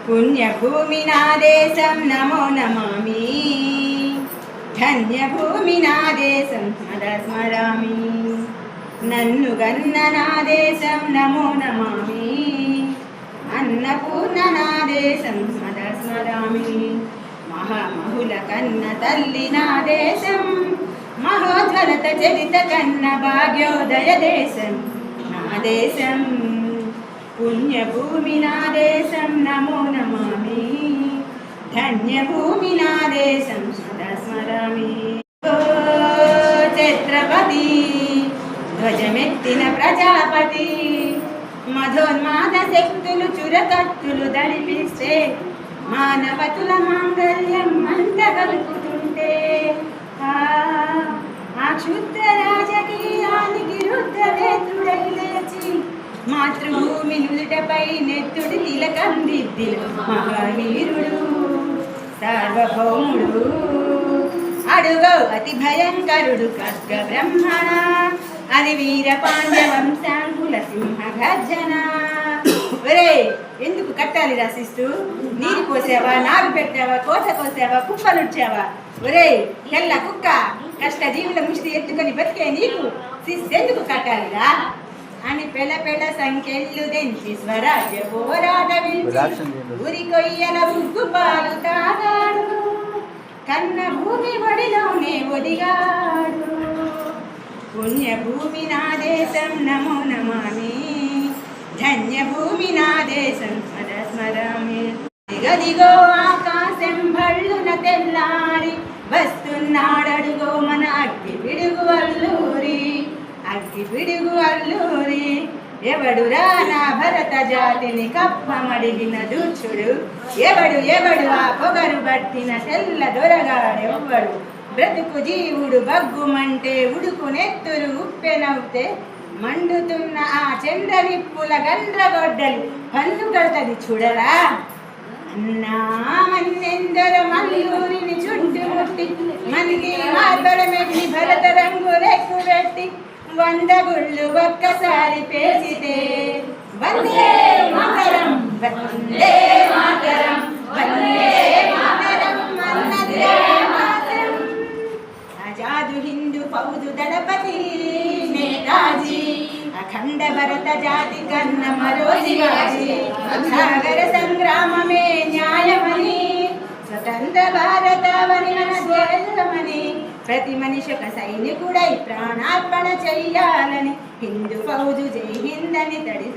పుణ్యభూమి నా దేశం నమో నమామి, ధన్యభూమి నా దేశం సదా స్మరామి. నన్ను గన్న నా దేశం నమో నమామి, అన్నపూర్ణ నా దేశం సదా స్మరామి. మహామహుల కన్న తల్లి నా దేశం, మహోజ్వలత చరిత కన్న భాగ్యోదయ దేశం నా దేశం. పుణ్యభూమి నా దేశం నమో నమామి, ధన్యభూమి నా దేశం సదా స్మరామి. ఛత్రపతి ధ్వజమెత్తిన ప్రజాపతి, మధోన్మాద శక్తులు చురకత్తులు దడిపిస్తే, మానవతుల మాంగళ్యం మంట కలుపుతుంటే, ఆ క్షుద్ర రాజకీయానికి రుద్రవేతుడై లేచి మాతృభూమి నుదుటపై నెత్తుడి తిలకం దిద్దిన మహావీరుడు సార్వభౌముడు. అడుగో అతి భయంకరుడు ఖడ్గ బ్రహ్మణ, అది వీర పాండ్య వంశాంకుల సింహ గర్జన. ఒరే, ఎందుకు కట్టాలి రాసిస్తూ? నీరు పోసావా, నారు పెట్టావా, కోత కోసావా, కుప్పలుడ్చావా? ఒరే తెల్ల కుక్క, కష్టజీవుల ముష్టి ఎత్తుకొని బతికే నీకు శిస్తెందుకు కట్టాలిరా అని పెళ్ళ పెళ్ళ సంఖ్యలు దెంచి స్వరాజ్య పోరాట ఊరి కొయ్యల ఉగ్గు పాలు తాగాడు, కన్న భూమి ఒడిలోనే ఒదిగాడు. పుణ్యభూమి నా దేశం నమో నమామి, ధన్యభూమి నా దేశం సదా స్మరామి. దిగదిగో ఆకాశం భళ్ళున తెల్లారి, వస్తున్నాడడుగో మన అగ్గి పిడుగు అల్లూరి, అగ్గి పిడుగు అల్లూరి. ఎవడురా నా భరత జాతిని కప్పమడిగిన దూచుడు, ఎవడు ఎవడు ఆ పొగరు బట్టిన తెల్ల దొరగాడెవ్వడు. బ్రతుకు జీవుడు బగ్గుమంటే ఉడుకు నెత్తురు ఉప్పెనవుతే, మండుతున్న ఆ చంద్ర నిప్పుల గండ్రగొడ్డలు పన్ను కడతది చూడరా. అన్నా మన్నెందరో మల్లూరిని చుట్టుముట్టి, మనకి మార్బలమెట్టి భరత రంగు రెక్కు పెట్టి, 100 గుళ్ళు ఒక్కసారి పేసితే, వందే మాతరం వందే మాతరం వందే మాతరం అన్నదే మాతరం. ఆజాదు హిందూ ఫౌజు దళపతి నేతాజీ, అఖండ భరత జాతి కన్న మరో శివాజీ. సాగర సంగ్రామమే న్యాయమని, స్వతంత్ర భారతవని మన దేశమని, ప్రతి మనిషి ఒక సైనికుడై ప్రాణార్పణ చెయ్యాలని, హిందూ ఫౌజు జై హింద్ అని తడి